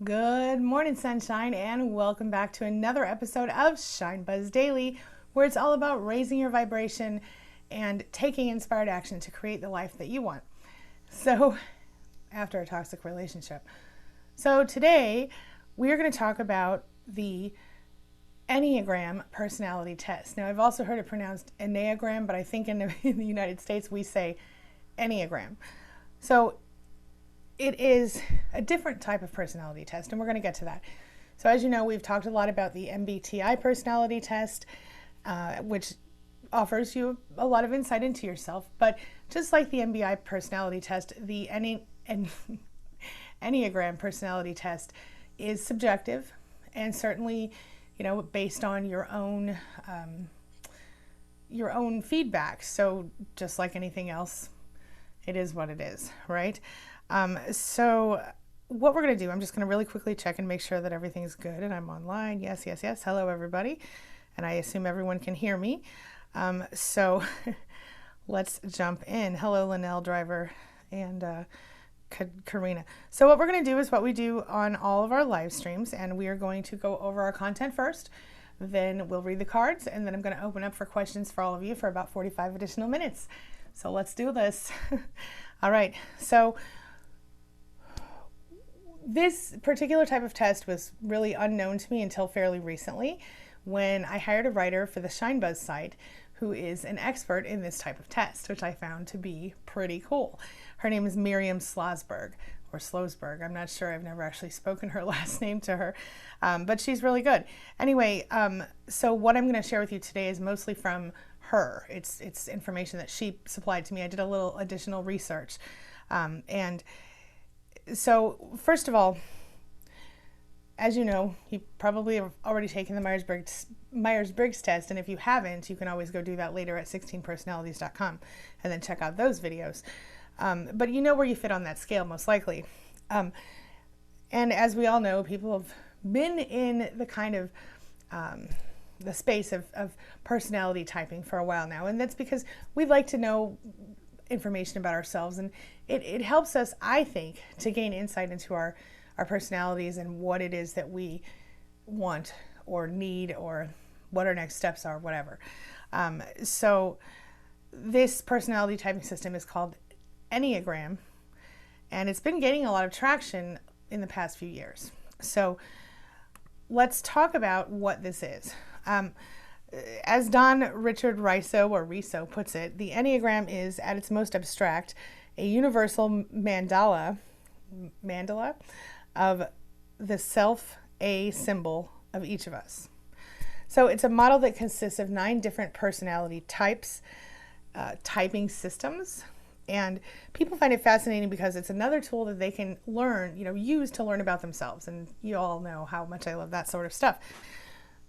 Good morning, sunshine, and welcome back to another episode of Shine Buzz Daily, where it's all about raising your vibration and taking inspired action to create the life that you want. So, after a toxic relationship. So, today we are going to talk about the Enneagram personality test. Now, I've also heard it pronounced Enneagram, but I think in the United States we say Enneagram. So, it is a different type of personality test, and we're going to get to that. So as you know, we've talked a lot about the MBTI personality test, which offers you a lot of insight into yourself. But just like the MBTI personality test, the Enneagram personality test is subjective and certainly, based on your own feedback. So just like anything else, it is what it is, right? So what we're going to do, I'm just going to really quickly check and make sure that everything's good and I'm online. Yes. Hello, everybody. And I assume everyone can hear me. So let's jump in. Hello, Linnell Driver and Karina. So what we're going to do is what we do on all of our live streams, and we are going to go over our content first. Then we'll read the cards, and then I'm going to open up for questions for all of you for about 45 additional minutes. So let's do this. All right. So this particular type of test was really unknown to me until fairly recently when I hired a writer for the Shine Buzz site who is an expert in this type of test, which I found to be pretty cool. Her name is Miriam Slosberg, or Slosberg. I'm not sure. I've never actually spoken her last name to her, but she's really good. Anyway, so what I'm going to share with you today is mostly from her. It's information that she supplied to me. I did a little additional research. And so first of all, as you know, you probably have already taken the Myers-Briggs test, and if you haven't, you can always go do that later at 16personalities.com and then check out those videos. But you know where you fit on that scale, most likely. And as we all know, people have been in the kind of the space of personality typing for a while now, and that's because we like to know information about ourselves, and it helps us, I think, to gain insight into our personalities and what it is that we want or need or what our next steps are, whatever. So this personality typing system is called Enneagram, and it's been gaining a lot of traction in the past few years. So let's talk about what this is. As Don Richard Riso puts it, the Enneagram is, at its most abstract, a universal mandala of the self-A symbol of each of us. So it's a model that consists of 9 different personality types, typing systems, and people find it fascinating because it's another tool that they can learn, use to learn about themselves. And you all know how much I love that sort of stuff.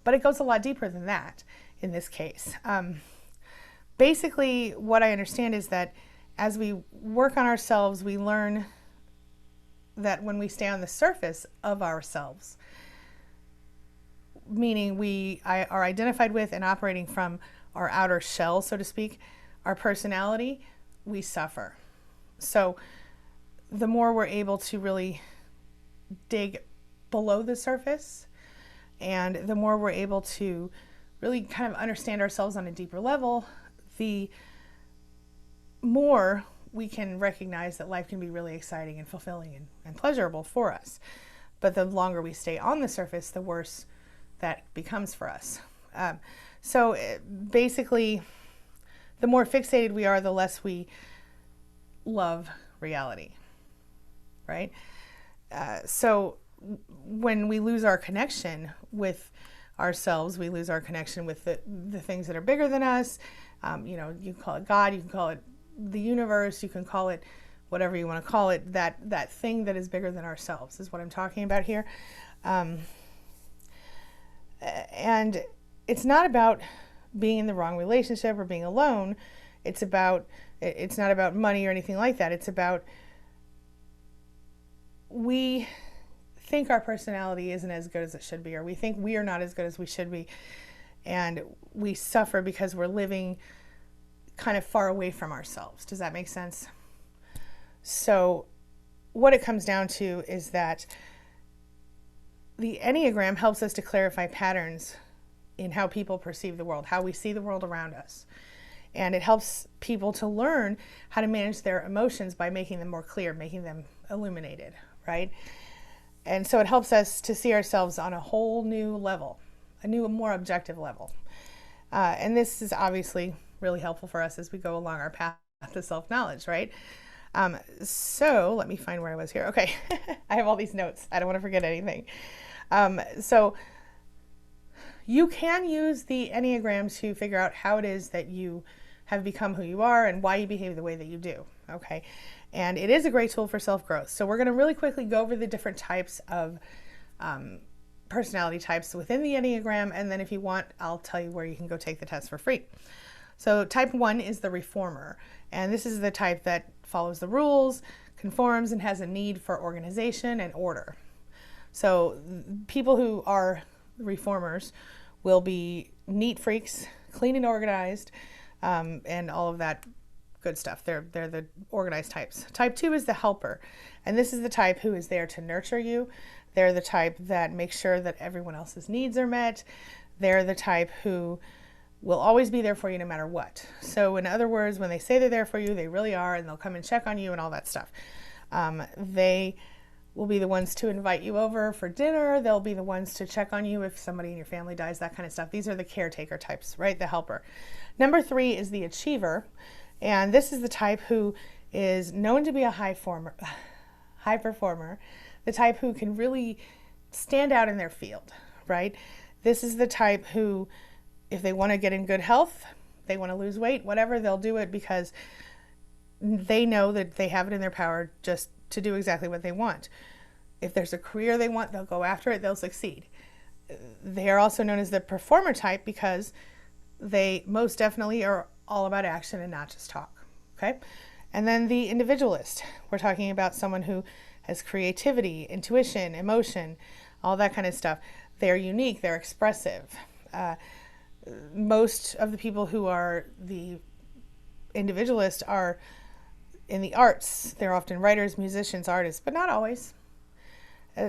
But it goes a lot deeper than that in this case. Basically, what I understand is that as we work on ourselves, we learn that when we stay on the surface of ourselves, meaning we are identified with and operating from our outer shell, so to speak, our personality, we suffer. So the more we're able to really dig below the surface, and the more we're able to really kind of understand ourselves on a deeper level, the more we can recognize that life can be really exciting and fulfilling and pleasurable for us. But the longer we stay on the surface, the worse that becomes for us. So basically, the more fixated we are, the less we love reality, right? So when we lose our connection with ourselves, we lose our connection with the things that are bigger than us. You can call it God, you can call it the universe, you can call it whatever you want to call it. That thing that is bigger than ourselves is what I'm talking about here. And it's not about being in the wrong relationship or being alone. It's not about money or anything like that. It's about, we think our personality isn't as good as it should be, or we think we are not as good as we should be, and we suffer because we're living kind of far away from ourselves. Does that make sense? So what it comes down to is that the Enneagram helps us to clarify patterns in how people perceive the world, how we see the world around us. And it helps people to learn how to manage their emotions by making them more clear, making them illuminated, right? And so it helps us to see ourselves on a whole new level, a new, more objective level. And this is obviously really helpful for us as we go along our path to self-knowledge, right? So let me find where I was here. Okay, I have all these notes. I don't want to forget anything. So you can use the Enneagram to figure out how it is that you have become who you are and why you behave the way that you do, okay? And it is a great tool for self-growth. So we're going to really quickly go over the different types of personality types within the Enneagram, and then if you want, I'll tell you where you can go take the test for free. So type 1 is the reformer, and this is the type that follows the rules, conforms, and has a need for organization and order. So people who are reformers will be neat freaks, clean and organized, and all of that good stuff. They're the organized types. Type 2 is the helper, and this is the type who is there to nurture you. They're the type that makes sure that everyone else's needs are met. They're the type who will always be there for you no matter what. So in other words, when they say they're there for you, they really are, and they'll come and check on you and all that stuff. They will be the ones to invite you over for dinner. They'll be the ones to check on you if somebody in your family dies, that kind of stuff. These are the caretaker types, right? The helper. Number 3 is the achiever. And this is the type who is known to be a high performer, the type who can really stand out in their field, right? This is the type who, if they want to get in good health, they want to lose weight, whatever, they'll do it because they know that they have it in their power just to do exactly what they want. If there's a career they want, they'll go after it, they'll succeed. They are also known as the performer type because they most definitely are all about action and not just talk, okay? And then the individualist, we're talking about someone who has creativity, intuition, emotion, all that kind of stuff. They're unique, they're expressive. Most of the people who are the individualist are in the arts. They're often writers, musicians, artists, but not always.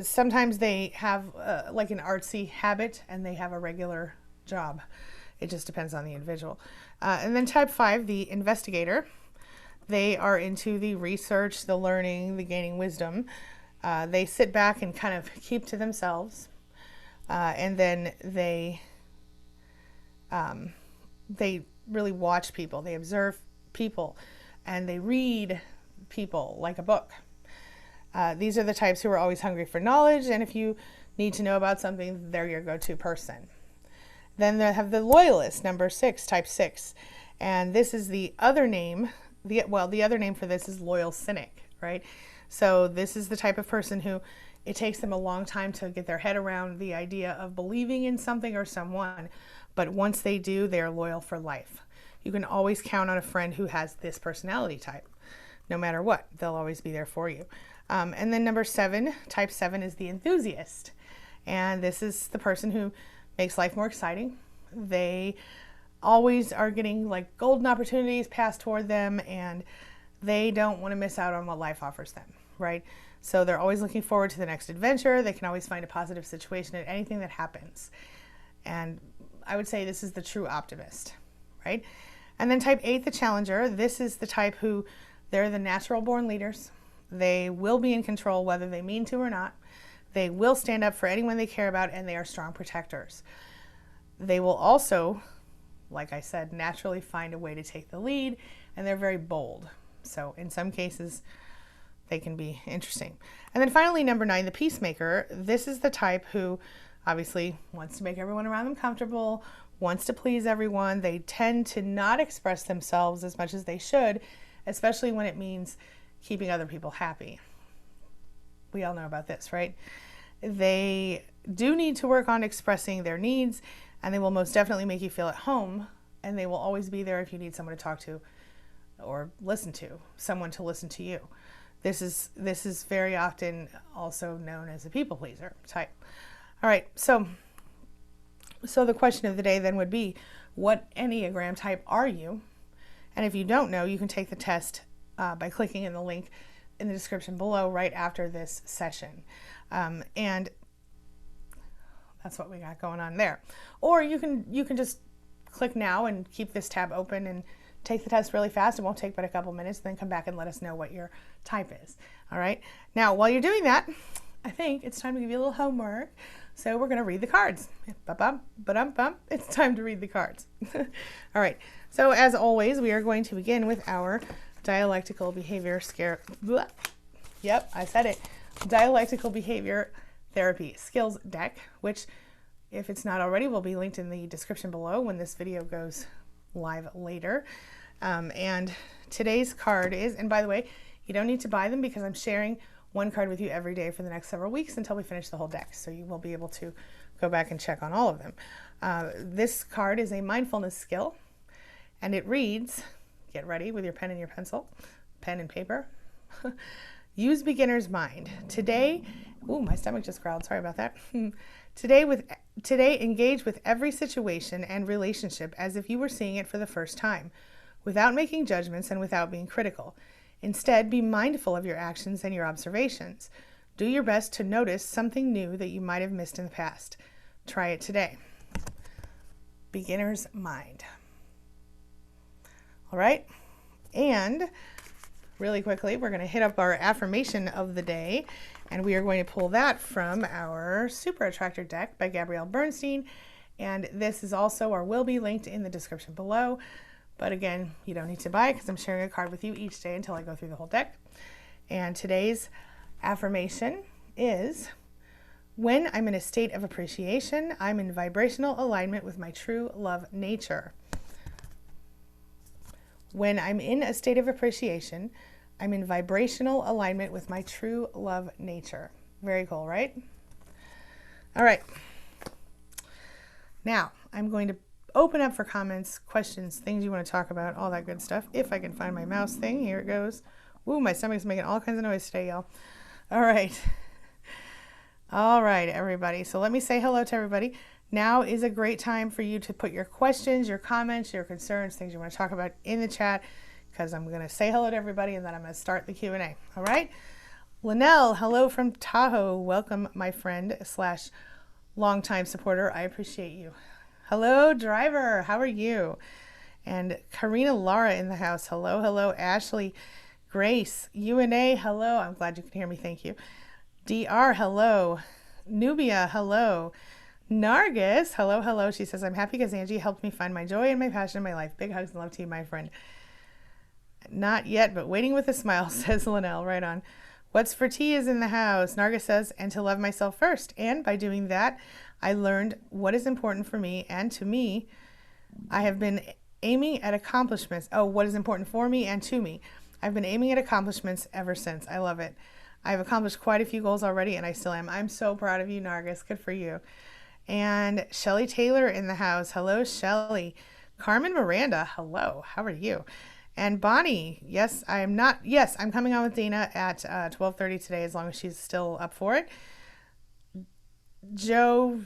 Sometimes they have like an artsy habit and they have a regular job. It just depends on the individual. And then type 5, the investigator. They are into the research, the learning, the gaining wisdom. They sit back and kind of keep to themselves. And then they really watch people. They observe people. And they read people like a book. These are the types who are always hungry for knowledge, and if you need to know about something, they're your go-to person. Then they have the loyalist, number 6, type 6, and this is the other name. The other name for this is loyal cynic, right? So this is the type of person who it takes them a long time to get their head around the idea of believing in something or someone, but once they do, they are loyal for life. You can always count on a friend who has this personality type. No matter what, they'll always be there for you. And then number 7, type 7 is the enthusiast. And this is the person who makes life more exciting. They always are getting like golden opportunities passed toward them, and they don't want to miss out on what life offers them, right? So they're always looking forward to the next adventure. They can always find a positive situation in anything that happens. And I would say this is the true optimist, right? And then type 8, the challenger. This is the type who, they're the natural born leaders. They will be in control whether they mean to or not. They will stand up for anyone they care about, and they are strong protectors. They will also, like I said, naturally find a way to take the lead, and they're very bold. So in some cases, they can be interesting. And then finally, number 9, the peacemaker. This is the type who obviously wants to make everyone around them comfortable, wants to please everyone. They tend to not express themselves as much as they should, especially when it means keeping other people happy. We all know about this, right? They do need to work on expressing their needs, and they will most definitely make you feel at home, and they will always be there if you need someone to talk to or listen to, someone to listen to you. This is very often also known as a people pleaser type. All right, so the question of the day then would be, what Enneagram type are you? And if you don't know, you can take the test by clicking in the link in the description below right after this session. And that's what we got going on there. Or you can just click now and keep this tab open and take the test really fast. It won't take but a couple minutes, then come back and let us know what your type is. All right. Now, while you're doing that, I think it's time to give you a little homework. So we're going to read the cards. It's time to read the cards. All right. So as always, we are going to begin with our dialectical behavior Yep, I said it. Dialectical behavior therapy skills deck, which, if it's not already, will be linked in the description below when this video goes live later. And today's card is, and by the way, you don't need to buy them because I'm sharing one card with you every day for the next several weeks until we finish the whole deck. So you will be able to go back and check on all of them. This card is a mindfulness skill, and it reads, get ready with your pen and your pencil, pen and paper. Use beginner's mind. Today, ooh, my stomach just growled, sorry about that. Today, engage with every situation and relationship as if you were seeing it for the first time, without making judgments and without being critical. Instead, be mindful of your actions and your observations. Do your best to notice something new that you might have missed in the past. Try it today. Beginner's mind. All right, and really quickly, we're going to hit up our affirmation of the day, and we are going to pull that from our Super Attractor deck by Gabrielle Bernstein. And this is also, or will be, linked in the description below. But again, you don't need to buy it because I'm sharing a card with you each day until I go through the whole deck. And today's affirmation is, when I'm in a state of appreciation, I'm in vibrational alignment with my true love nature. When I'm in a state of appreciation, I'm in vibrational alignment with my true love nature. Very cool, right? All right. Now, I'm going to open up for comments, questions, things you want to talk about, all that good stuff. If I can find my mouse thing, here it goes. Ooh, my stomach's making all kinds of noise today, y'all. All right. All right, everybody. So let me say hello to everybody. Now is a great time for you to put your questions, your comments, your concerns, things you want to talk about in the chat, because I'm going to say hello to everybody and then I'm going to start the Q&A. All right. Linnell, hello from Tahoe. Welcome, my friend / longtime supporter. I appreciate you. Hello, Driver. How are you? And Karina Lara in the house. Hello, hello. Ashley, Grace, UNA, hello. I'm glad you can hear me. Thank you. DR, hello. Nubia, hello. Nargis, hello, hello. She says, I'm happy because Angie helped me find my joy and my passion in my life. Big hugs and love to you, my friend. Not yet, but waiting with a smile, says Linnell. Right on. What's for tea is in the house. Nargis says, and to love myself first. And by doing that, I learned what is important for me, and to me, I have been aiming at accomplishments. Oh, what is important for me and to me. I've been aiming at accomplishments ever since. I love it. I've accomplished quite a few goals already, and I still am. I'm so proud of you, Nargis. Good for you. And Shelly Taylor in the house. Hello, Shelly. Carmen Miranda, hello. How are you? And Bonnie, yes, I am not. Yes, I'm coming on with Dana at 12:30 today, as long as she's still up for it. Joe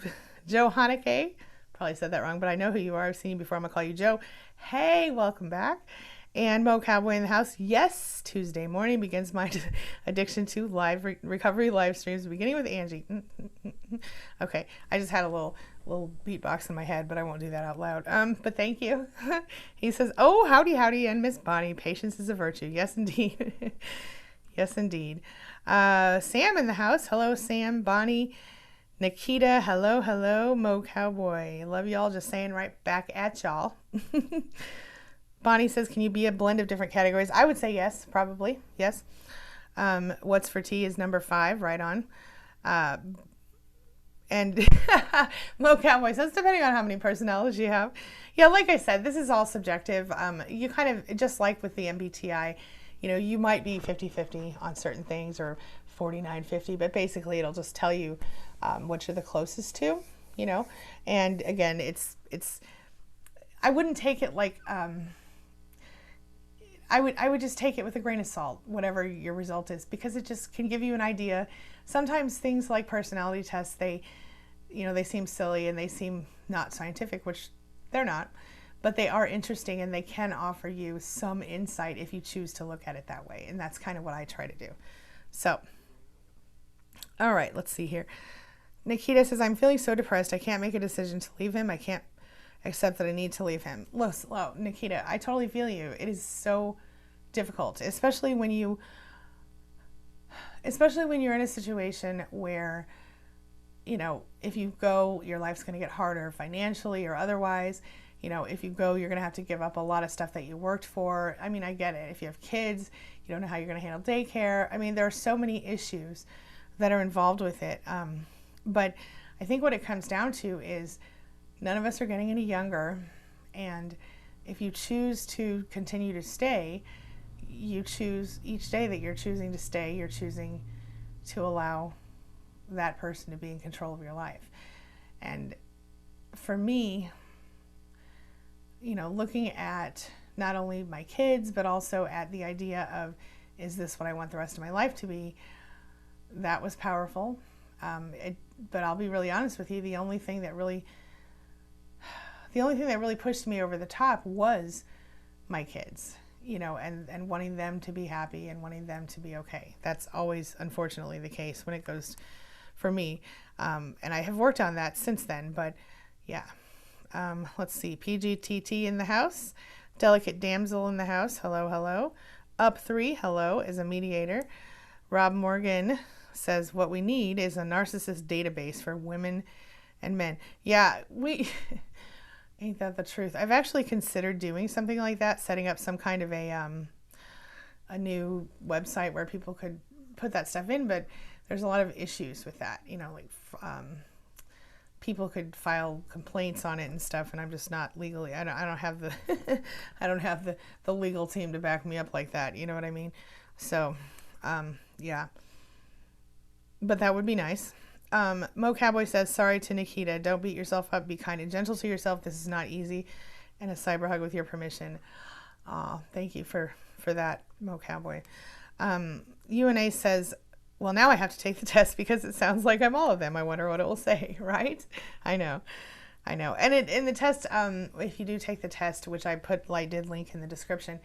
Haneke, probably said that wrong, but I know who you are. I've seen you before. I'm gonna call you Joe. Hey, welcome back. And Mo Cowboy in the house. Yes, Tuesday morning begins my addiction to live recovery live streams, beginning with Angie. Okay, I just had a little beatbox in my head, but I won't do that out loud. But thank you. He says, oh, howdy, howdy, and Miss Bonnie. Patience is a virtue. Yes, indeed. Yes, indeed. Sam in the house. Hello, Sam. Bonnie. Nikita, hello, hello. Mo Cowboy. Love y'all. Just saying right back at y'all. Bonnie says, can you be a blend of different categories? I would say yes, probably. Yes. What's for tea is number 5, right on. And Mo Cowboy says, depending on how many personalities you have. Yeah, like I said, this is all subjective. You kind of, just like with the MBTI, you know, you might be 50-50 on certain things, or 49-50, but basically it'll just tell you what you're the closest to, you know. And again, it's I wouldn't take it like I would just take it with a grain of salt, whatever your result is, because it just can give you an idea. Sometimes things like personality tests, they seem silly and they seem not scientific, which they're not, but they are interesting and they can offer you some insight if you choose to look at it that way. And that's kind of what I try to do. So, all right, let's see here. Nikita says, I'm feeling so depressed. I can't make a decision to leave him. I can't accept that I need to leave him. Look, Nikita, I totally feel you. It is so difficult, especially when you're in a situation where, if you go, your life's going to get harder financially or otherwise. If you go, you're going to have to give up a lot of stuff that you worked for. I mean, I get it. If you have kids, you don't know how you're going to handle daycare. I mean, there are so many issues that are involved with it. But I think what it comes down to is none of us are getting any younger. And if you choose to continue to stay, you choose each day that you're choosing to stay, you're choosing to allow that person to be in control of your life. And for me, looking at not only my kids, but also at the idea of, is this what I want the rest of my life to be? That was powerful. But I'll be really honest with you, the only thing that really pushed me over the top was my kids, and wanting them to be happy and wanting them to be okay. That's always, unfortunately, the case when it goes for me. And I have worked on that since then, but yeah. Let's see, PGTT in the house, Delicate Damsel in the house, hello, hello. Up 3, hello, is a mediator. Rob Morgan says, what we need is a narcissist database for women and men. Yeah, ain't that the truth? I've actually considered doing something like that, setting up some kind of a new website where people could put that stuff in, but there's a lot of issues with that, people could file complaints on it and stuff, and I'm just not legally, I don't have the I don't have the legal team to back me up like that, you know what I mean? So yeah, but that would be nice. Mo Cowboy says, sorry to Nikita, don't beat yourself up, be kind and gentle to yourself, this is not easy, and a cyber hug with your permission. Thank you for that, Mo Cowboy. UNA says, well, now I have to take the test because it sounds like I'm all of them. I wonder what it will say, right? I know. And in the test, if you do take the test, which I did link in the description,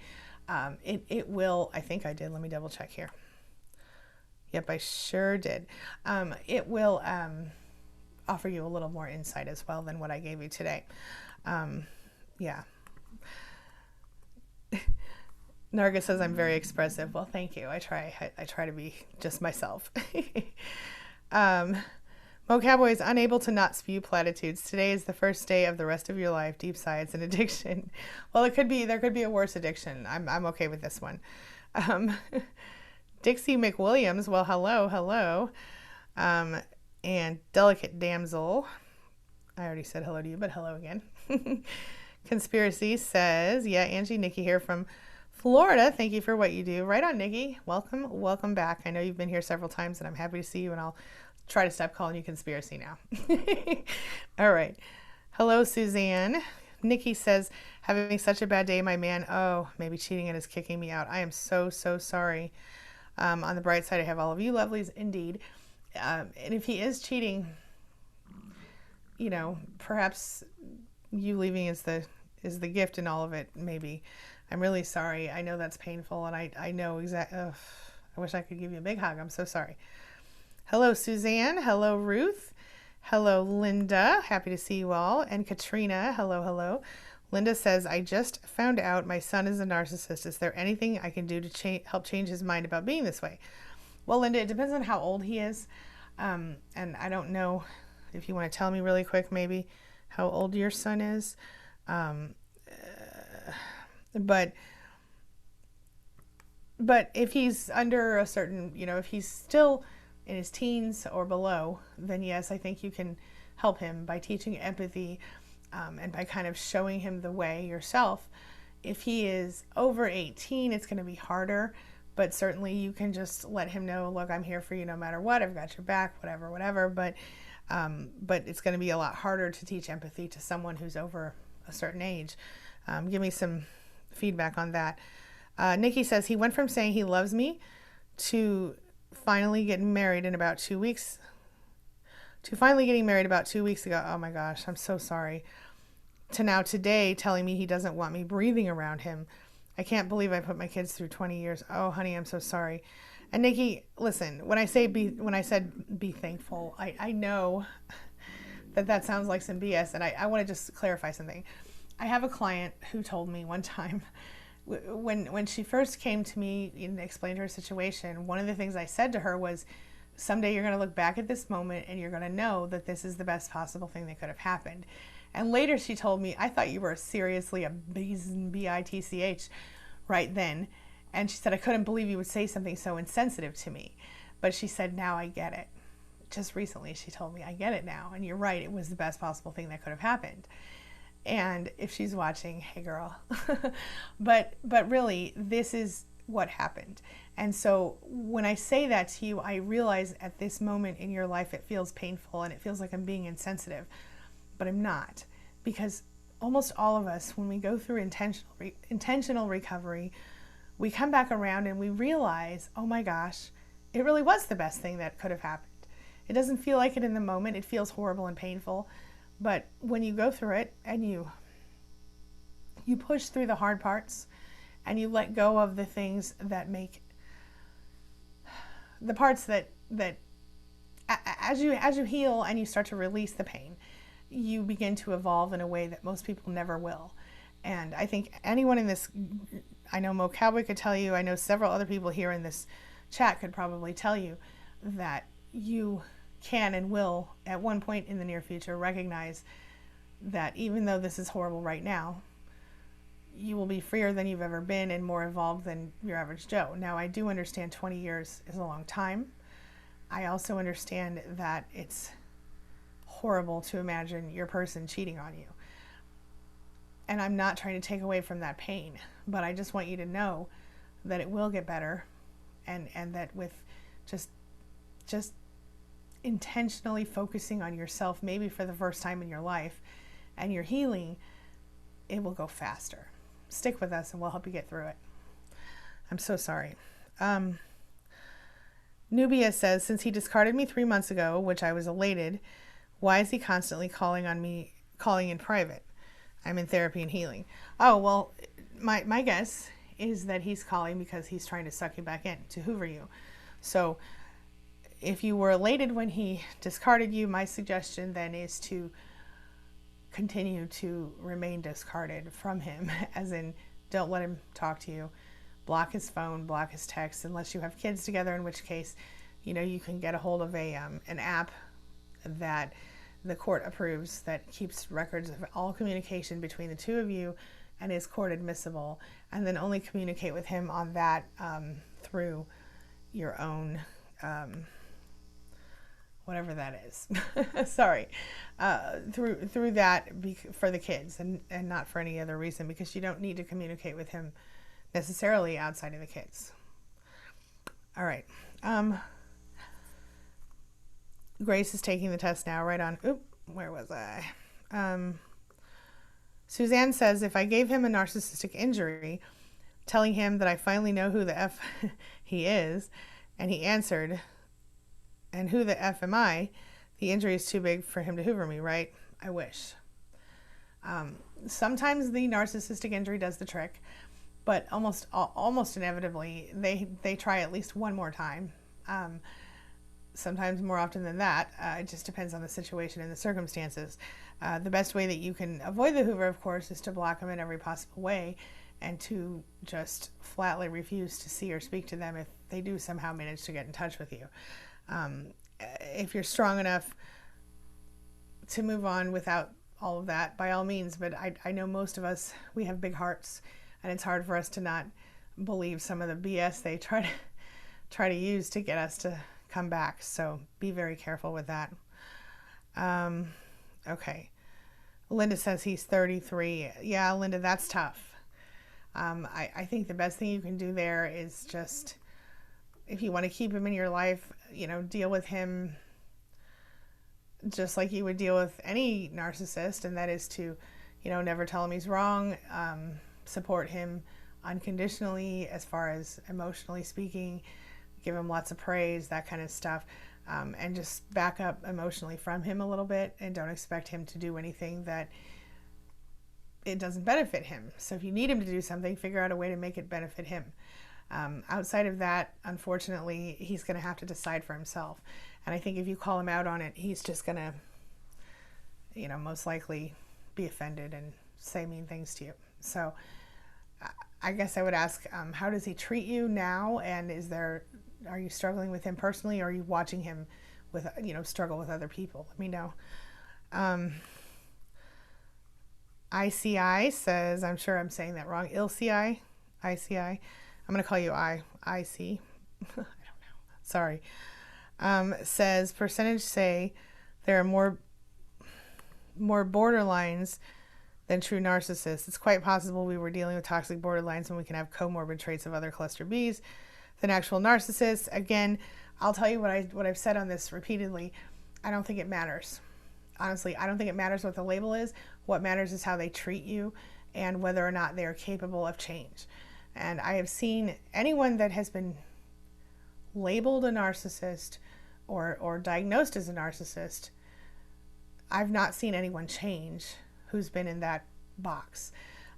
it will, I think I did. Let me double check here. Yep, I sure did. It will offer you a little more insight as well than what I gave you today. Yeah. Narga says I'm very expressive. Well, thank you. I try to be just myself. Mo Cowboy is unable to not spew platitudes. Today is the first day of the rest of your life. Deep sigh. It's an addiction. Well, there could be a worse addiction. I'm okay with this one. Dixie McWilliams. Well, hello. And Delicate Damsel. I already said hello to you, but hello again. Conspiracy says, yeah, Angie, Nikki here from Florida. Thank you for what you do. Right on, Nikki. Welcome back. I know you've been here several times, and I'm happy to see you, and I'll try to stop calling you Conspiracy now. All right. Hello, Suzanne. Nikki says, having such a bad day, my man. Oh, maybe cheating and is kicking me out. I am so sorry. On the bright side, I have all of you lovelies, indeed. And if he is cheating, perhaps you leaving is the gift in all of it, maybe. I'm really sorry. I know that's painful, and I know exactly. I wish I could give you a big hug. I'm so sorry. Hello, Suzanne. Hello, Ruth. Hello, Linda. Happy to see you all. And Katrina. Hello. Linda says, I just found out my son is a narcissist. Is there anything I can do to help change his mind about being this way? Well, Linda, it depends on how old he is. And I don't know if you want to tell me really quick, maybe how old your son is. But if he's under a certain, if he's still in his teens or below, then yes, I think you can help him by teaching empathy and by kind of showing him the way yourself. If he is over 18, it's going to be harder, but certainly you can just let him know, look, I'm here for you no matter what. I've got your back, whatever. But it's going to be a lot harder to teach empathy to someone who's over a certain age. Give me some feedback on that. Nikki says he went from saying he loves me to finally getting married in about 2 weeks. To finally getting married about 2 weeks ago. Oh my gosh, I'm so sorry. To now today telling me he doesn't want me breathing around him. I can't believe I put my kids through 20 years. Oh, honey, I'm so sorry. And Nikki, listen, when I said be thankful, I know that sounds like some BS, and I want to just clarify something. I have a client who told me one time, when she first came to me and explained her situation, one of the things I said to her was, someday you're going to look back at this moment and you're going to know that this is the best possible thing that could have happened. And later she told me, I thought you were seriously a bitch right then. And she said, I couldn't believe you would say something so insensitive to me. But she said, now I get it. Just recently she told me, I get it now. And you're right, it was the best possible thing that could have happened. And if she's watching, hey girl. but really, this is what happened. And so when I say that to you, I realize at this moment in your life it feels painful and it feels like I'm being insensitive, but I'm not. Because almost all of us, when we go through intentional recovery, we come back around and we realize, oh my gosh, it really was the best thing that could have happened. It doesn't feel like it in the moment. It feels horrible and painful. But when you go through it and you push through the hard parts and you let go of the things that make the parts that as you heal and you start to release the pain, you begin to evolve in a way that most people never will. And I think anyone in this, I know Mo Cowboy could tell you, I know several other people here in this chat could probably tell you that you can and will at one point in the near future recognize that even though this is horrible right now, you will be freer than you've ever been and more evolved than your average Joe. Now, I do understand 20 years is a long time. I also understand that it's horrible to imagine your person cheating on you. And I'm not trying to take away from that pain, but I just want you to know that it will get better, and that with just intentionally focusing on yourself, maybe for the first time in your life, and your healing, it will go faster. Stick with us and we'll help you get through it. I'm so sorry. Nubia says, since he discarded me 3 months ago, which I was elated, why is he constantly calling in private? I'm in therapy and healing. Oh, well, my guess is that he's calling because he's trying to suck you back in, to hoover you. So if you were elated when he discarded you, my suggestion then is to continue to remain discarded from him, as in don't let him talk to you. Block his phone, block his text, unless you have kids together, in which case, you can get a hold of an app that the court approves that keeps records of all communication between the two of you and is court admissible, and then only communicate with him on that through your own whatever that is. Sorry, through that for the kids and not for any other reason, because you don't need to communicate with him necessarily outside of the kids. All right. Grace is taking the test now, right on. Oop, where was I? Suzanne says, if I gave him a narcissistic injury, telling him that I finally know who the F he is, and he answered, and who the F am I, the injury is too big for him to hoover me, right? I wish. Sometimes the narcissistic injury does the trick, but almost inevitably, they try at least one more time. Sometimes more often than that. It just depends on the situation and the circumstances. The best way that you can avoid the hoover, of course, is to block them in every possible way and to just flatly refuse to see or speak to them if they do somehow manage to get in touch with you. If you're strong enough to move on without all of that, by all means, but I know most of us, we have big hearts, and it's hard for us to not believe some of the BS they try to use to get us to come back. So be very careful with that. Okay. Linda says he's 33. Yeah, Linda, that's tough. I think the best thing you can do there is just, if you want to keep him in your life, deal with him just like you would deal with any narcissist, and that is to, never tell him he's wrong, support him unconditionally as far as emotionally speaking, give him lots of praise, that kind of stuff, and just back up emotionally from him a little bit, and don't expect him to do anything that it doesn't benefit him. So if you need him to do something, figure out a way to make it benefit him. Outside of that, unfortunately, he's going to have to decide for himself. And I think if you call him out on it, he's just going to, you know, most likely be offended and say mean things to you. So I guess I would ask, how does he treat you now? And are you struggling with him personally, or are you watching him with, you know, struggle with other people? Let me know. ICI says, I'm sure I'm saying that wrong. ILCI, ICI. I'm going to call you IC. I don't know. Sorry. Says percentage say there are more borderlines than true narcissists. It's quite possible we were dealing with toxic borderlines when we can have comorbid traits of other cluster Bs than actual narcissists. Again, I'll tell you what I've said on this repeatedly. I don't think it matters. Honestly, I don't think it matters what the label is. What matters is how they treat you and whether or not they are capable of change. And I have seen anyone that has been labeled a narcissist or diagnosed as a narcissist, I've not seen anyone change who's been in that box.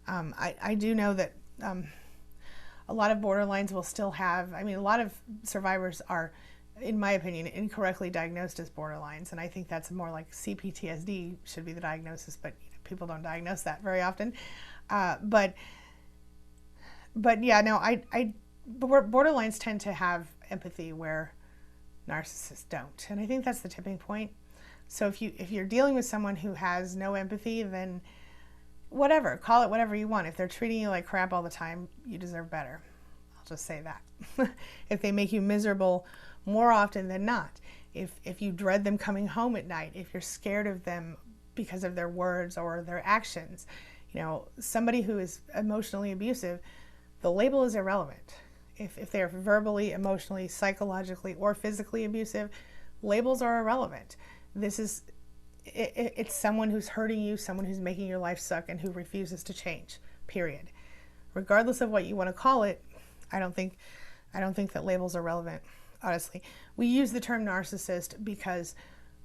I do know that a lot of borderlines will still have, I mean, a lot of survivors are, in my opinion, incorrectly diagnosed as borderlines. And I think that's more like CPTSD should be the diagnosis, but you know, people don't diagnose that very often. But yeah, no, borderlines tend to have empathy where narcissists don't. And I think that's the tipping point. So if you're dealing with someone who has no empathy, then whatever, call it whatever you want. If they're treating you like crap all the time, you deserve better. I'll just say that. If they make you miserable more often than not, if you dread them coming home at night, if you're scared of them because of their words or their actions, you know, somebody who is emotionally abusive, the label is irrelevant. If they're verbally, emotionally, psychologically, or physically abusive, labels are irrelevant. It's someone who's hurting you, someone who's making your life suck, and who refuses to change, period. Regardless of what you want to call it, I don't think that labels are relevant, honestly. We use the term narcissist because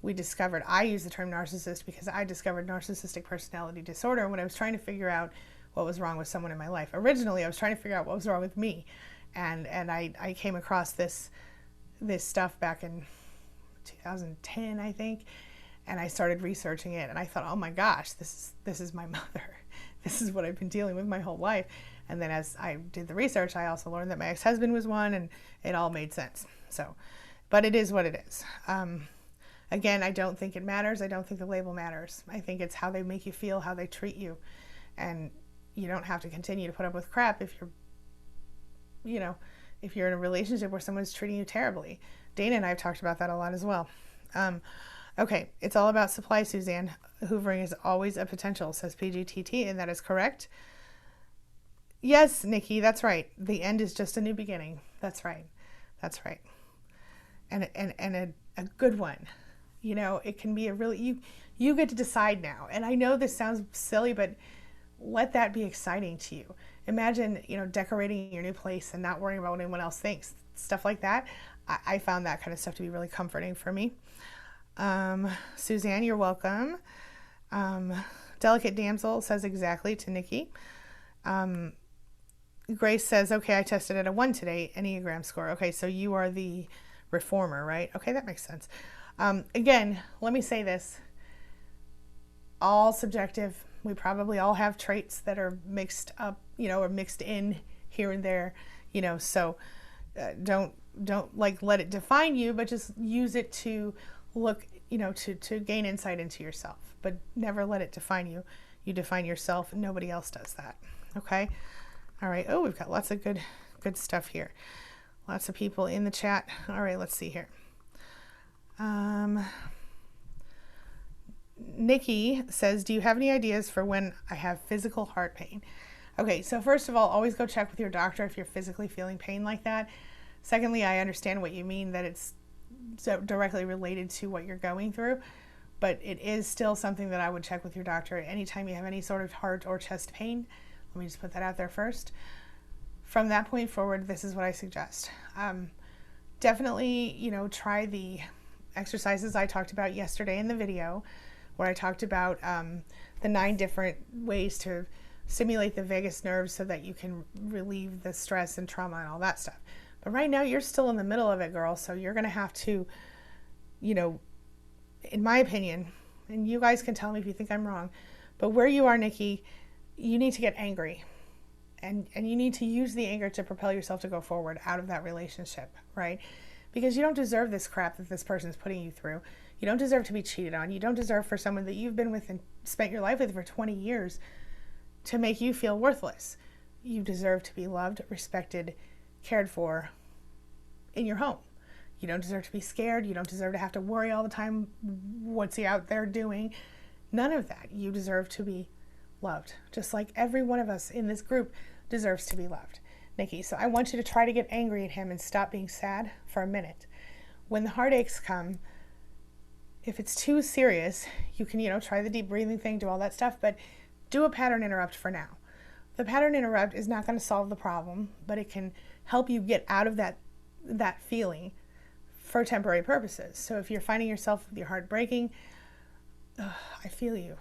I use the term narcissist because I discovered narcissistic personality disorder when I was trying to figure out what was wrong with someone in my life. Originally, I was trying to figure out what was wrong with me. And I came across this stuff back in 2010, I think, and I started researching it, and I thought, oh my gosh, this is my mother. This is what I've been dealing with my whole life. And then as I did the research, I also learned that my ex-husband was one, and it all made sense. So, but it is what it is. Again, I don't think it matters. I don't think the label matters. I think it's how they make you feel, how they treat you, and you don't have to continue to put up with crap if you're in a relationship where someone's treating you terribly. Dana and I have talked about that a lot as well. Okay, it's all about supply, Suzanne. Hoovering is always a potential, says PGTT, and that is correct. Yes, Nikki, that's right. The end is just a new beginning. That's right. That's right. And a good one. You know, it can be a really, you get to decide now. And I know this sounds silly, but let that be exciting to you. Imagine, you know, decorating your new place and not worrying about what anyone else thinks. Stuff like that. I found that kind of stuff to be really comforting for me. Suzanne, you're welcome. Delicate Damsel says exactly to Nikki. Grace says, okay, I tested at a 1 today, Enneagram score. Okay, so you are the reformer, right? Okay, that makes sense. Again, let me say this. All subjective. We probably all have traits that are mixed up, you know, or mixed in here and there, you know, so don't like let it define you, but just use it to look, you know, to gain insight into yourself, but never let it define you. You define yourself, and nobody else does that. Okay. All right. Oh, we've got lots of good stuff here. Lots of people in the chat. All right, let's see here. Nikki says, do you have any ideas for when I have physical heart pain? Okay, so first of all, always go check with your doctor if you're physically feeling pain like that. Secondly, I understand what you mean, that it's so directly related to what you're going through, but it is still something that I would check with your doctor anytime you have any sort of heart or chest pain. Let me just put that out there first. From that point forward, this is what I suggest. Definitely, you know, try the exercises I talked about yesterday in the video, where I talked about the 9 different ways to stimulate the vagus nerve so that you can relieve the stress and trauma and all that stuff. But right now you're still in the middle of it, girl. So you're going to have to, you know, in my opinion, and you guys can tell me if you think I'm wrong, but where you are, Nikki, you need to get angry. And you need to use the anger to propel yourself to go forward out of that relationship, right? Because you don't deserve this crap that this person is putting you through. You don't deserve to be cheated on. You don't deserve for someone that you've been with and spent your life with for 20 years to make you feel worthless. You deserve to be loved, respected, cared for in your home. You don't deserve to be scared. You don't deserve to have to worry all the time, what's he out there doing? None of that. You deserve to be loved, just like every one of us in this group deserves to be loved, Nikki. So I want you to try to get angry at him and stop being sad for a minute. When the heartaches come, if it's too serious, you can, try the deep breathing thing, do all that stuff, but do a pattern interrupt for now. The pattern interrupt is not going to solve the problem, but it can help you get out of that feeling for temporary purposes. So if you're finding yourself with your heart breaking, I feel you.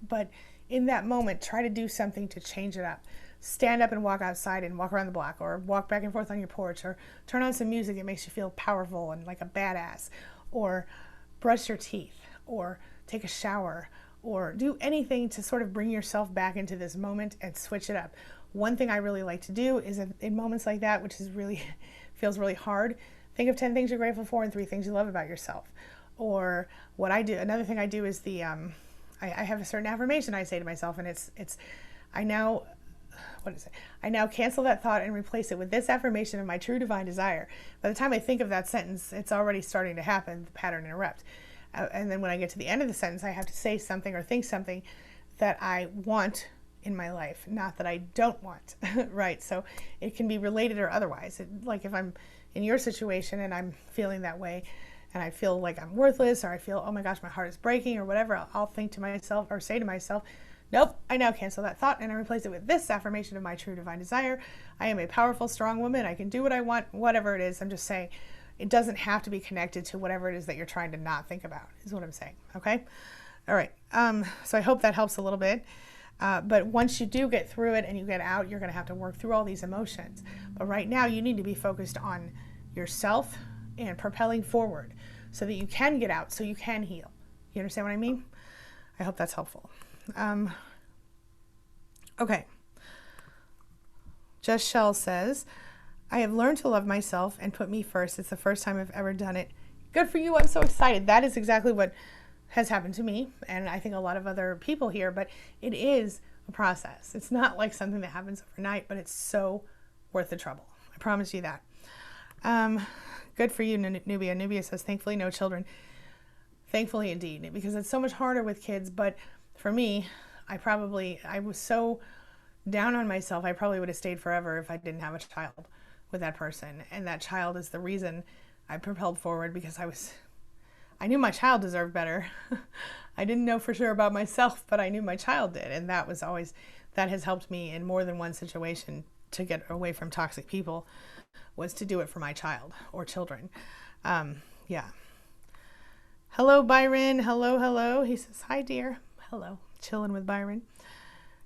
But in that moment, try to do something to change it up. Stand up and walk outside and walk around the block, or walk back and forth on your porch, or turn on some music that makes you feel powerful and like a badass, or brush your teeth, or take a shower, or do anything to sort of bring yourself back into this moment and switch it up. One thing I really like to do is in moments like that, which is really feels really hard, think of 10 things you're grateful for and 3 things you love about yourself. Or what I do, another thing I do is I have a certain affirmation I say to myself, and I now cancel that thought and replace it with this affirmation of my true divine desire. By the time I think of that sentence, it's already starting to happen, the pattern interrupt. And then when I get to the end of the sentence, I have to say something or think something that I want in my life, not that I don't want, right? So it can be related or otherwise. Like if I'm in your situation and I'm feeling that way, and I feel like I'm worthless, or I feel, oh my gosh, my heart is breaking, or whatever, I'll think to myself or say to myself, nope, I now cancel that thought and I replace it with this affirmation of my true divine desire. I am a powerful, strong woman. I can do what I want, whatever it is. I'm just saying it doesn't have to be connected to whatever it is that you're trying to not think about, is what I'm saying, okay? All right, so I hope that helps a little bit. But once you do get through it and you get out, you're going to have to work through all these emotions. But right now you need to be focused on yourself and propelling forward so that you can get out, so you can heal. You understand what I mean? I hope that's helpful. Okay. Just Shell says, I have learned to love myself and put me first. It's the first time I've ever done it. Good for you. I'm so excited. That is exactly what has happened to me, and I think a lot of other people here, but it is a process. It's not like something that happens overnight, but it's so worth the trouble. I promise you that. Good for you, Nubia. Nubia says, thankfully, no children. Thankfully, indeed, because it's so much harder with kids. But for me, I was so down on myself, I probably would have stayed forever if I didn't have a child with that person. And that child is the reason I propelled forward, because I knew my child deserved better. I didn't know for sure about myself, but I knew my child did. And that has helped me in more than one situation to get away from toxic people, was to do it for my child or children. Yeah. Hello, Byron. Hello. He says, hi, dear. Hello. Chilling with Byron.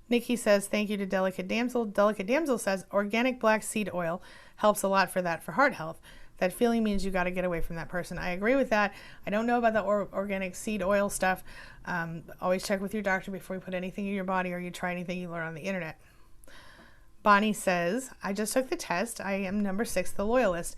Nikki says, thank you to Delicate Damsel. Delicate Damsel says, organic black seed oil helps a lot for that, for heart health. That feeling means you got to get away from that person. I agree with that. I don't know about the organic seed oil stuff. Always check with your doctor before you put anything in your body or you try anything you learn on the internet. Bonnie says, I just took the test. I am number 6, the loyalist.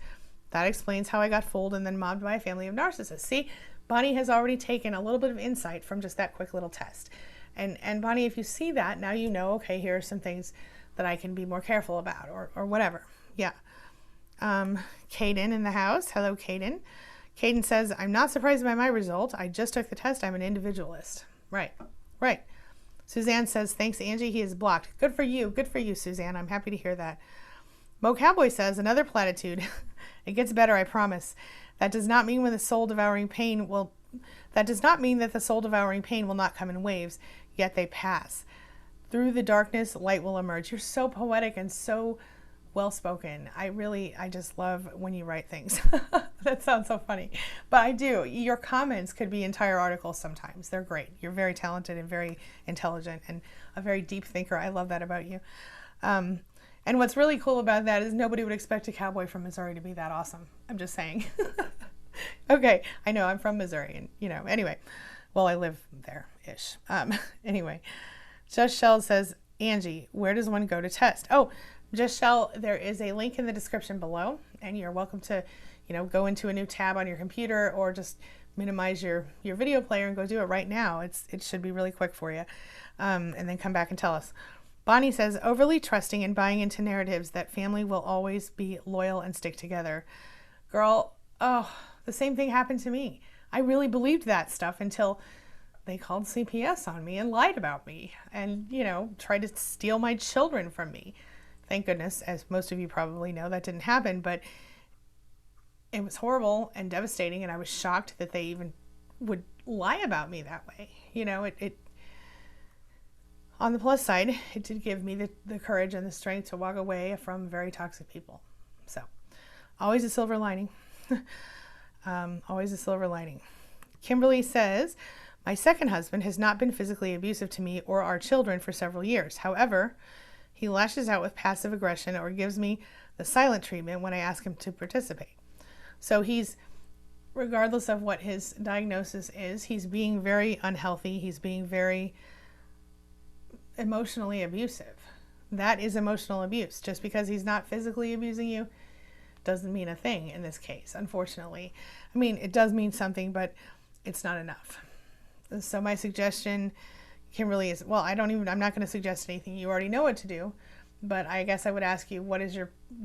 That explains how I got fooled and then mobbed by a family of narcissists. See, Bonnie has already taken a little bit of insight from just that quick little test. And Bonnie, if you see that, now you know, okay, here are some things that I can be more careful about, or whatever. Yeah. Caden in the house. Hello, Caden. Caden says, I'm not surprised by my result. I just took the test. I'm an individualist. Right. Suzanne says, thanks, Angie. He is blocked. Good for you, Suzanne. I'm happy to hear that. Mo Cowboy says, another platitude. It gets better, I promise. That does not mean that the soul-devouring pain will not come in waves, yet they pass. Through the darkness, light will emerge. You're so poetic and so well spoken. I just love when you write things. That sounds so funny, but I do. Your comments could be entire articles sometimes. They're great. You're very talented and very intelligent and a very deep thinker. I love that about you. And what's really cool about that is nobody would expect a cowboy from Missouri to be that awesome. I'm just saying. Okay, I know I'm from Missouri, and anyway, well, I live there-ish. Anyway, Just Shell says, Angie, where does one go to test? Oh, Just Shell, there is a link in the description below, and you're welcome to, go into a new tab on your computer or just minimize your video player and go do it right now. It should be really quick for you, and then come back and tell us. Bonnie says, overly trusting and buying into narratives that family will always be loyal and stick together. Girl, oh, the same thing happened to me. I really believed that stuff until they called CPS on me and lied about me and, tried to steal my children from me. Thank goodness, as most of you probably know, that didn't happen, but it was horrible and devastating, and I was shocked that they even would lie about me that way. On the plus side, it did give me the courage and the strength to walk away from very toxic people. So, always a silver lining. Always a silver lining. Kimberly says, my second husband has not been physically abusive to me or our children for several years. However, he lashes out with passive aggression or gives me the silent treatment when I ask him to participate. So he's, regardless of what his diagnosis is, he's being very unhealthy. He's being very emotionally abusive. That is emotional abuse. Just because he's not physically abusing you doesn't mean a thing in this case, unfortunately. I mean, it does mean something, but it's not enough. So my suggestion, Kimberly, is, well, I'm not going to suggest anything. You already know what to do, but I guess I would ask you,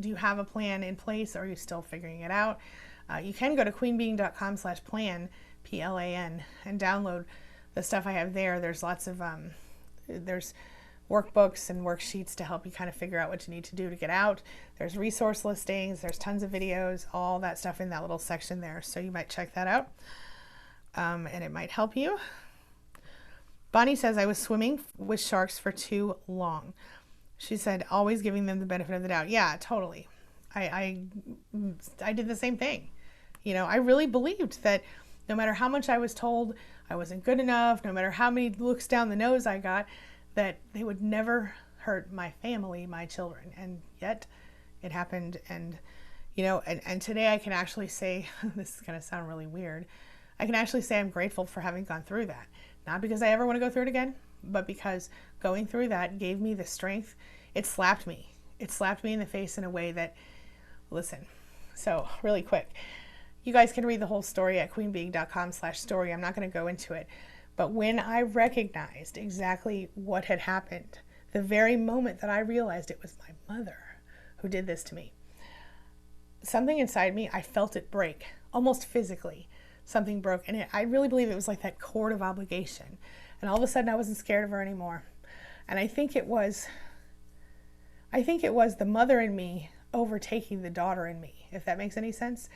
do you have a plan in place, or are you still figuring it out? You can go to queenbeing.com/plan, PLAN, and download the stuff I have there. There's lots of, there's workbooks and worksheets to help you kind of figure out what you need to do to get out. There's resource listings, there's tons of videos, all that stuff in that little section there. So you might check that out, and it might help you. Bonnie says, I was swimming with sharks for too long. She said, always giving them the benefit of the doubt. Yeah, totally. I did the same thing. I really believed that no matter how much I was told I wasn't good enough, no matter how many looks down the nose I got, that they would never hurt my family, my children. And yet it happened. And, and today I can actually say, this is going to sound really weird, I can actually say I'm grateful for having gone through that. Not because I ever want to go through it again, but because going through that gave me the strength. It slapped me. It slapped me in the face in a way that, listen, so really quick, you guys can read the whole story at queenbeing.com/story. I'm not going to go into it. But when I recognized exactly what had happened, the very moment that I realized it was my mother who did this to me, something inside me, I felt it break, almost physically. Something broke. And I really believe it was like that cord of obligation. And all of a sudden I wasn't scared of her anymore. And I think it was the mother in me overtaking the daughter in me, if that makes any sense.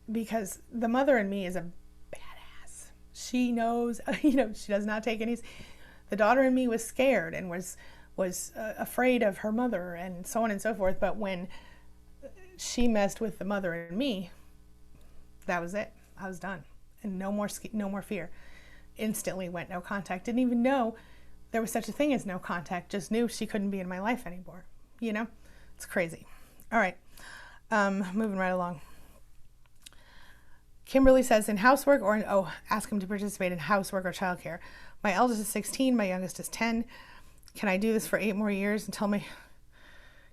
Because the mother in me is a badass. She knows, she does not take any. The daughter in me was scared and was afraid of her mother and so on and so forth. But when she messed with the mother in me, that was it. I was done. And no more fear. Instantly went no contact. Didn't even know there was such a thing as no contact. Just knew she couldn't be in my life anymore. It's crazy. All right. Moving right along. Kimberly says, in housework ask him to participate in housework or childcare. My eldest is 16. My youngest is 10. Can I do this for 8 more years until my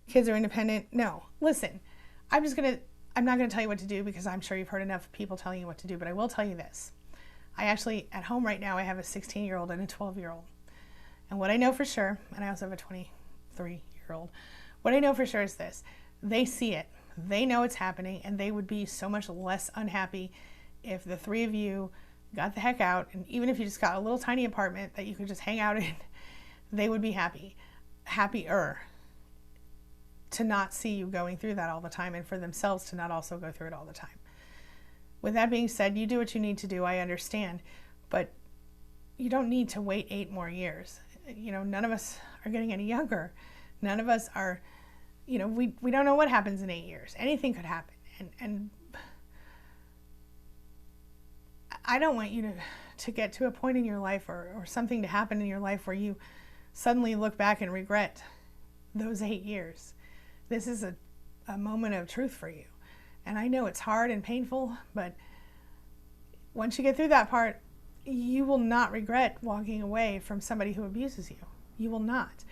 kids are independent? No. Listen, I'm not going to tell you what to do because I'm sure you've heard enough people telling you what to do, but I will tell you this. I actually, at home right now, I have a 16-year-old and a 12-year-old. And what I know for sure, and I also have a 23-year-old, what I know for sure is this. They see it. They know it's happening, and they would be so much less unhappy if the 3 of you got the heck out, and even if you just got a little tiny apartment that you could just hang out in, they would be happier to not see you going through that all the time, and for themselves to not also go through it all the time. With that being said, you do what you need to do, I understand, but you don't need to wait 8 more years. None of us are getting any younger. None of us are you know, we don't know what happens in 8 years. Anything could happen. And I don't want you to get to a point in your life or something to happen in your life where you suddenly look back and regret those 8 years. This is a moment of truth for you. And I know it's hard and painful, but once you get through that part, you will not regret walking away from somebody who abuses you. You will not.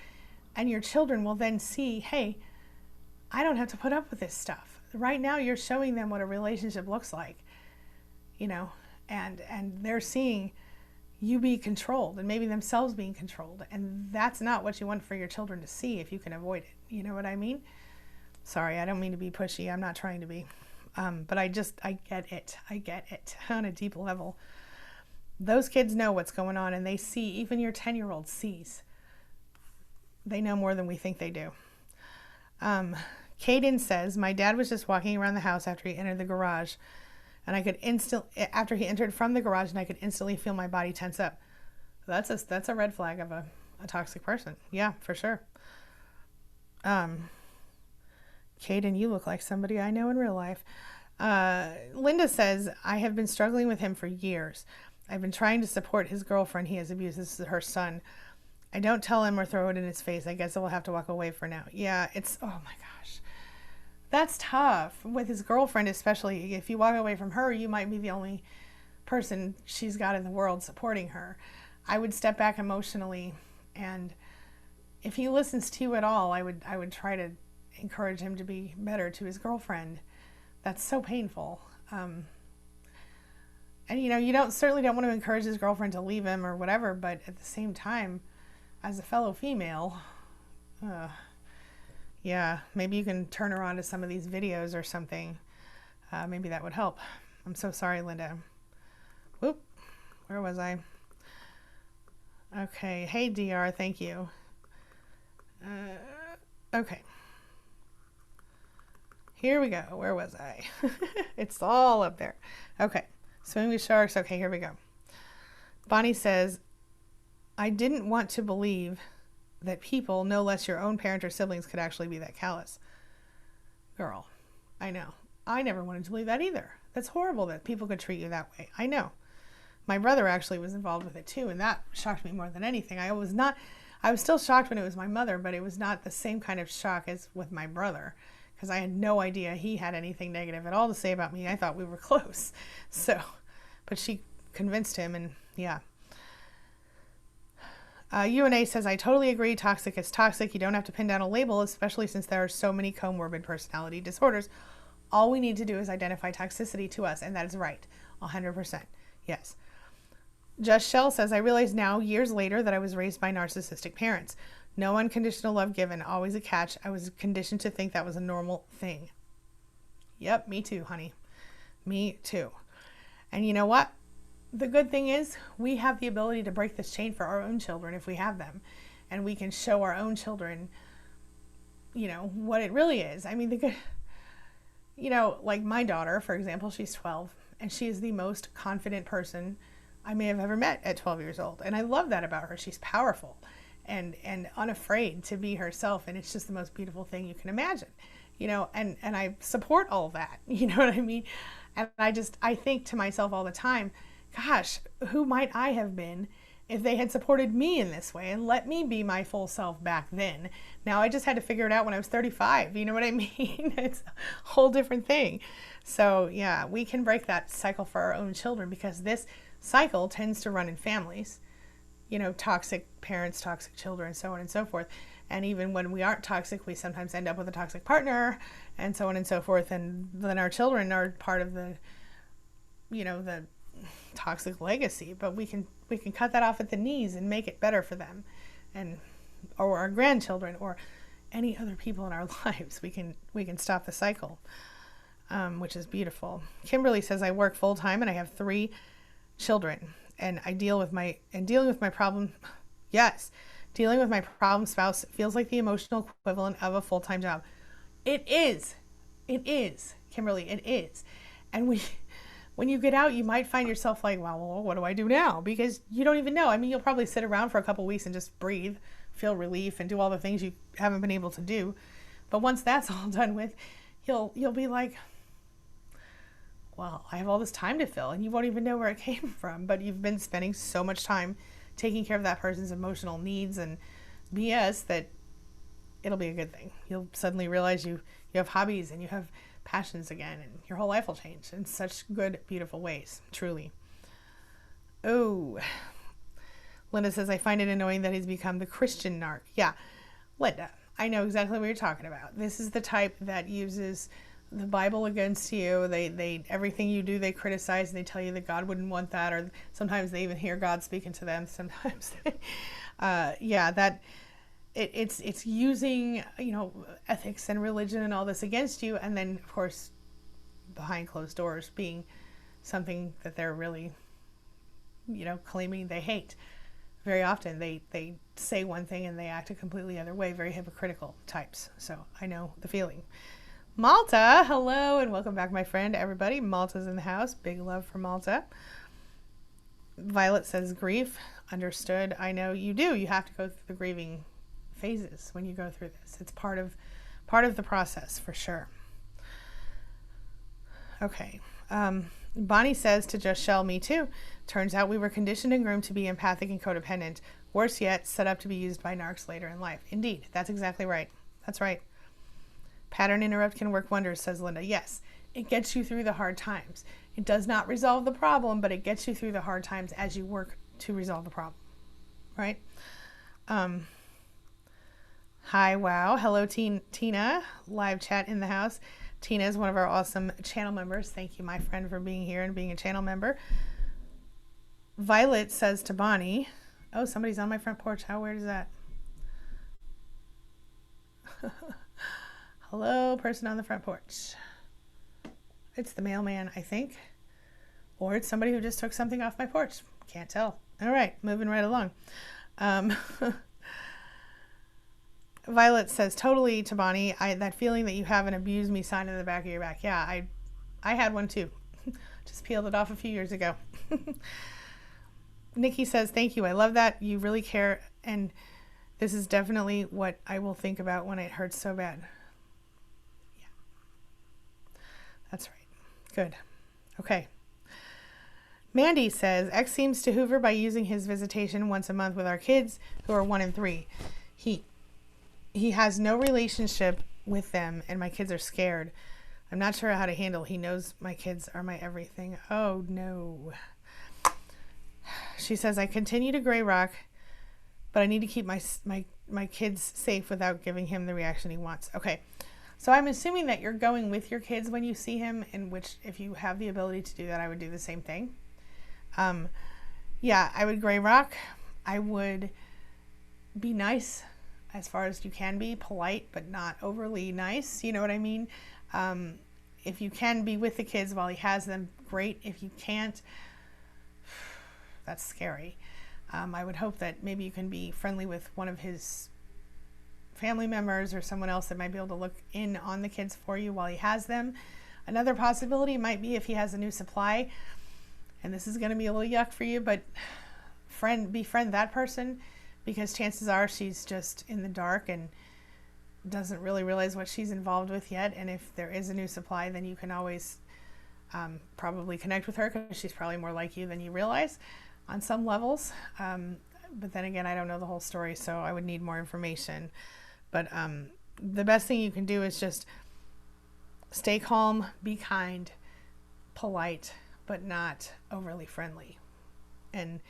And your children will then see, hey, I don't have to put up with this stuff. Right now you're showing them what a relationship looks like, you know, and they're seeing you be controlled and maybe themselves being controlled. And that's not what you want for your children to see if you can avoid it. You know what I mean? Sorry, I don't mean to be pushy. I'm not trying to be. But I get it. I get it on a deep level. Those kids know what's going on, and they see, even your 10-year-old sees. They know more than we think they do. Caden says, my dad was just walking around the house after he entered the garage, and I could after he entered from the garage, and I could instantly feel my body tense up. That's a red flag of a toxic person. Yeah, for sure. Caden, you look like somebody I know in real life. Linda says, I have been struggling with him for years. I've been trying to support his girlfriend he has abused. This is her son. I don't tell him or throw it in his face. I guess I will have to walk away for now. Yeah, oh my gosh. That's tough. With his girlfriend especially. If you walk away from her, you might be the only person she's got in the world supporting her. I would step back emotionally, and if he listens to you at all, I would try to encourage him to be better to his girlfriend. That's so painful. And you know, you certainly don't want to encourage his girlfriend to leave him or whatever, but at the same time, as a fellow female, yeah, maybe you can turn her on to some of these videos or something. Maybe that would help. I'm so sorry, Linda. Whoop, where was I? Okay, hey DR, thank you. Okay. Here we go. Where was I? It's all up there. Okay. Swimming with sharks. Okay, here we go. Bonnie says, I didn't want to believe that people, no less your own parent or siblings, could actually be that callous. Girl, I know. I never wanted to believe that either. That's horrible that people could treat you that way. I know. My brother actually was involved with it too, and that shocked me more than anything. I was still shocked when it was my mother, but it was not the same kind of shock as with my brother, because I had no idea he had anything negative at all to say about me. I thought we were close. So, but she convinced him, and yeah. UNA says, I totally agree. Toxic is toxic. You don't have to pin down a label, especially since there are so many comorbid personality disorders. All we need to do is identify toxicity to us, and that is right. 100%. Yes. Just Shell says, I realize now, years later, that I was raised by narcissistic parents. No unconditional love given, always a catch. I was conditioned to think that was a normal thing. Yep, me too, honey. Me too. And you know what? The good thing is we have the ability to break this chain for our own children if we have them. And we can show our own children, you know, what it really is. I mean, you know, like my daughter, for example, she's 12, and she is the most confident person I may have ever met at 12 years old. And I love that about her. She's powerful and unafraid to be herself, and it's just the most beautiful thing you can imagine, you know, and I support all of that, you know what I mean? And I think to myself all the time, gosh, who might I have been if they had supported me in this way and let me be my full self back then? Now I just had to figure it out when I was 35, you know what I mean? It's a whole different thing. So yeah, we can break that cycle for our own children, because this cycle tends to run in families. You know, toxic parents, toxic children, so on and so forth. And even when we aren't toxic, we sometimes end up with a toxic partner, and so on and so forth. And then our children are part of the, you know, the toxic legacy. But we can cut that off at the knees and make it better for them, or our grandchildren, or any other people in our lives. We can stop the cycle, which is beautiful. Kimberly says, I work full time and I have 3 children. And dealing with my problem, yes, dealing with my problem spouse feels like the emotional equivalent of a full-time job. It is, Kimberly, it is. And when you get out, you might find yourself like, well, what do I do now? Because you don't even know. I mean, you'll probably sit around for a couple weeks and just breathe, feel relief, and do all the things you haven't been able to do. But once that's all done with, you'll be like, well, I have all this time to fill, and you won't even know where it came from, but you've been spending so much time taking care of that person's emotional needs and BS that it'll be a good thing. You'll suddenly realize you have hobbies and you have passions again, and your whole life will change in such good, beautiful ways, truly. Oh, Linda says, I find it annoying that he's become the Christian narc. Yeah, Linda, I know exactly what you're talking about. This is the type that uses the Bible against you. They everything you do, they criticize, and they tell you that God wouldn't want that, or sometimes they even hear God speaking to them. Sometimes, it's using, ethics and religion and all this against you, and then of course behind closed doors being something that they're really, claiming they hate. Very often they say one thing and they act a completely other way, very hypocritical types. So I know the feeling. Malta, hello and welcome back, my friend, everybody. Malta's in the house. Big love for Malta. Violet says, grief. Understood. I know you do. You have to go through the grieving phases when you go through this. It's part of the process for sure. Okay. Bonnie says to just shell, me too. Turns out we were conditioned and groomed to be empathic and codependent. Worse yet, set up to be used by narcs later in life. Indeed. That's exactly right. That's right. Pattern interrupt can work wonders, says Linda. Yes, it gets you through the hard times. It does not resolve the problem, but it gets you through the hard times as you work to resolve the problem. Right? Hi, wow. Hello, Tina. Live chat in the house. Tina is one of our awesome channel members. Thank you, my friend, for being here and being a channel member. Violet says to Bonnie, oh, somebody's on my front porch. How weird is that? Hello, person on the front porch. It's the mailman, I think. Or it's somebody who just took something off my porch. Can't tell. All right, moving right along. Violet says, totally to Bonnie, that feeling that you have an abuse me sign in the back of your back. Yeah, I had one too. Just peeled it off a few years ago. Nikki says, thank you. I love that. You really care. And this is definitely what I will think about when it hurts so bad. Yeah. That's right. Good. Okay. Mandy says, X seems to hoover by using his visitation once a month with our kids who are 1 and 3. He has no relationship with them, and my kids are scared. I'm not sure how to handle. He knows my kids are my everything. Oh, no. She says, I continue to gray rock, but I need to keep my kids safe without giving him the reaction he wants. Okay. So I'm assuming that you're going with your kids when you see him, in which if you have the ability to do that, I would do the same thing. Yeah, I would gray rock. I would be nice as far as you can be, polite, but not overly nice. You know what I mean? If you can be with the kids while he has them, great. If you can't, that's scary. I would hope that maybe you can be friendly with one of his family members or someone else that might be able to look in on the kids for you while he has them. Another possibility might be if he has a new supply, and this is going to be a little yuck for you, but befriend that person, because chances are she's just in the dark and doesn't really realize what she's involved with yet. And if there is a new supply, then you can always probably connect with her, because she's probably more like you than you realize on some levels. But then again, I don't know the whole story, so I would need more information. But the best thing you can do is just stay calm, be kind, polite, but not overly friendly. And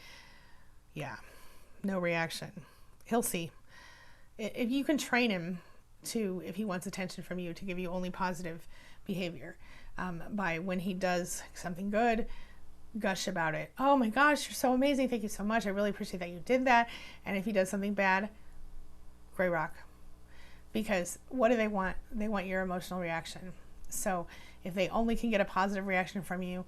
yeah, no reaction. He'll see. If you can train him to, if he wants attention from you, to give you only positive behavior, by when he does something good, gush about it. Oh my gosh, you're so amazing. Thank you so much. I really appreciate that you did that. And if he does something bad, gray rock. Because what do they want? They want your emotional reaction. So if they only can get a positive reaction from you,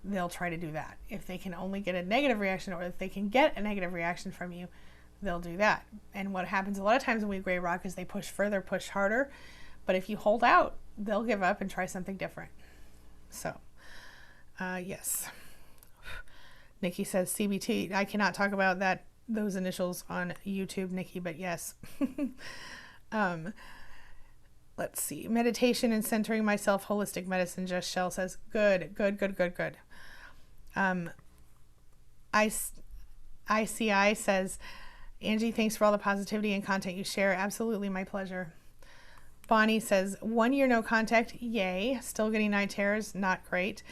they'll try to do that. If they can only get a negative reaction, or if they can get a negative reaction from you, they'll do that. And what happens a lot of times when we gray rock is they push further, push harder. But if you hold out, they'll give up and try something different. So, yes. Nikki says CBT. I cannot talk about those initials on YouTube, Nikki, but yes. Let's see. Meditation and centering myself, holistic medicine. Just Shell says, good, good, good, good, good. ICI says, Angie, thanks for all the positivity and content you share. Absolutely, my pleasure. Bonnie says, 1 year no contact. Yay. Still getting night terrors. Not great.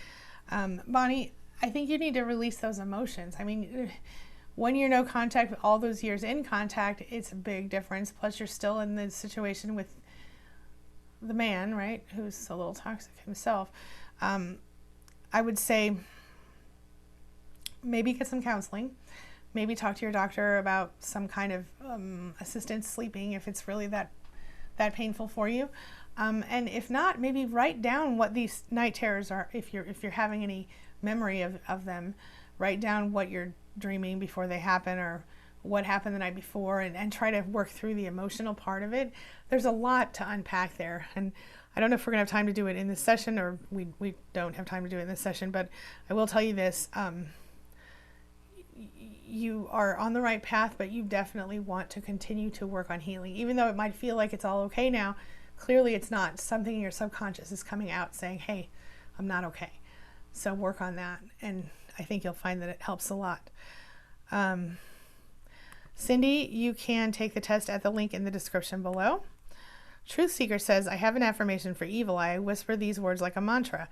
Bonnie, I think you need to release those emotions. I mean, 1 year no contact, all those years in contact, it's a big difference. Plus, you're still in the situation with the man, right, who's a little toxic himself. I would say maybe get some counseling. Maybe talk to your doctor about some kind of assistance sleeping if it's really that painful for you. And if not, maybe write down what these night terrors are. If you're having any memory of them, write down what you're dreaming before they happen, or what happened the night before, and try to work through the emotional part of it. There's a lot to unpack there, and I don't know if we're gonna have time to do it in this session, or we don't have time to do it in this session, but I will tell you this. You are on the right path, but you definitely want to continue to work on healing. Even though it might feel like it's all okay now, clearly it's not. Something in your subconscious is coming out saying, hey, I'm not okay. So work on that, and I think you'll find that it helps a lot. Cindy, you can take the test at the link in the description below. Truth Seeker says, I have an affirmation for evil. I whisper these words like a mantra.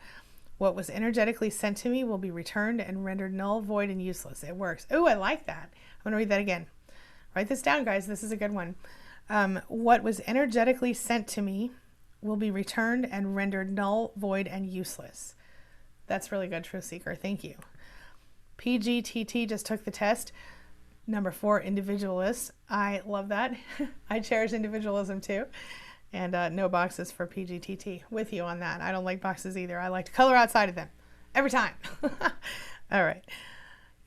What was energetically sent to me will be returned and rendered null, void, and useless. It works. Oh, I like that. I'm going to read that again. Write this down, guys. This is a good one. What was energetically sent to me will be returned and rendered null, void, and useless. That's really good, Truth Seeker. Thank you. PGTT just took the test. Number 4, individualist. I love that. I cherish individualism too. And no boxes for PGTT. With you on that. I don't like boxes either. I like to color outside of them. Every time. All right.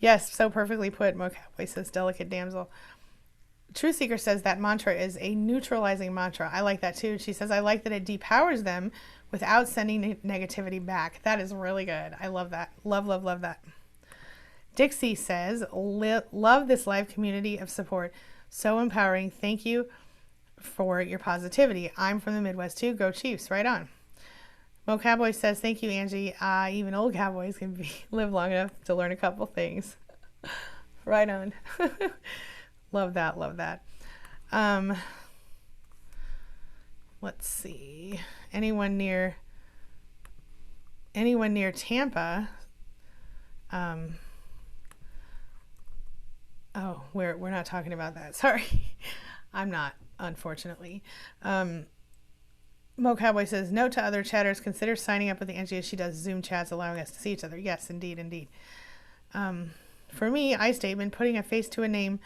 Yes, so perfectly put. Mocowboy says, delicate damsel. Truth Seeker says that mantra is a neutralizing mantra. I like that too. She says, I like that it depowers them without sending negativity back. That is really good. I love that. Love, love, love that. Dixie says, love this live community of support. So empowering. Thank you for your positivity. I'm from the Midwest too. Go Chiefs. Right on. Mo Cowboy says, thank you, Angie. Even old cowboys can live long enough to learn a couple things. Right on. Love that. Love that. Let's see. Anyone near Tampa? Oh, we're not talking about that. Sorry. I'm not, unfortunately. Mo Cowboy says, note to other chatters, consider signing up with the Angie as she does Zoom chats, allowing us to see each other. Yes, indeed, indeed. For me, I statement, putting a face to a name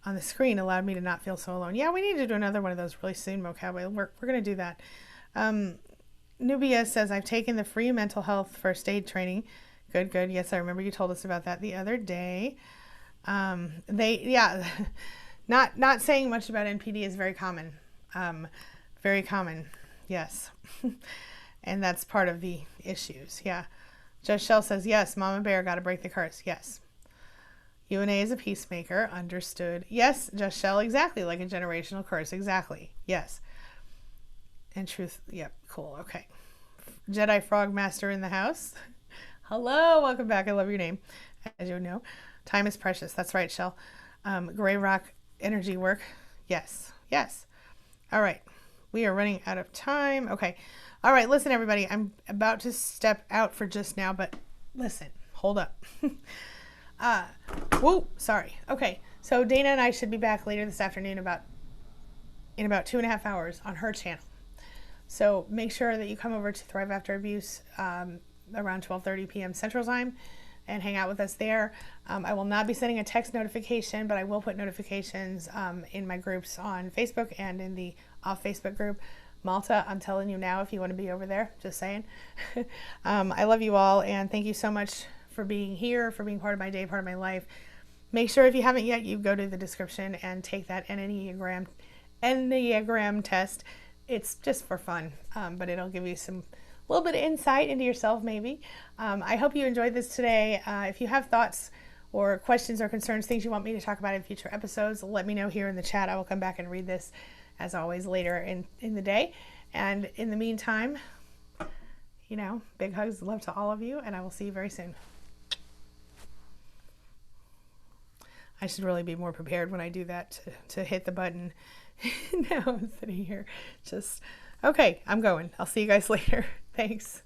on the screen allowed me to not feel so alone. Yeah, we need to do another one of those really soon, Mo Cowboy. We're going to do that. Nubia says, I've taken the free mental health first aid training. Good, good. Yes, I remember you told us about that the other day. Not saying much about NPD is very common. Very common. Yes. And that's part of the issues. Yeah. Just Shell says, yes, Mama Bear got to break the curse. Yes. UNA is a peacemaker. Understood. Yes, Just Shell, exactly. Like a generational curse. Exactly. Yes. And truth. Yep. Cool. Okay. Jedi Frog Master in the house. Hello. Welcome back. I love your name. As you know, time is precious. That's right, Shell. Gray Rock energy work. Yes. Yes. All right. We are running out of time. Okay. All right. Listen, everybody. I'm about to step out for just now, but listen. Hold up. Whoa. Sorry. Okay. So Dana and I should be back later this afternoon in about 2.5 hours on her channel. So make sure that you come over to Thrive After Abuse around 12:30 p.m. Central Time and hang out with us there. I will not be sending a text notification, but I will put notifications in my groups on Facebook and in the off Facebook group. Malta, I'm telling you now if you want to be over there, just saying. I love you all, and thank you so much for being here, for being part of my day, part of my life. Make sure if you haven't yet, you go to the description and take that Enneagram test. It's just for fun, but it'll give you a little bit of insight into yourself, maybe. I hope you enjoyed this today. If you have thoughts or questions or concerns, things you want me to talk about in future episodes, let me know here in the chat. I will come back and read this, as always, later in the day. And in the meantime, you know, big hugs and love to all of you, and I will see you very soon. I should really be more prepared when I do that to hit the button. Now I'm sitting here just, okay, I'm going. I'll see you guys later. Thanks.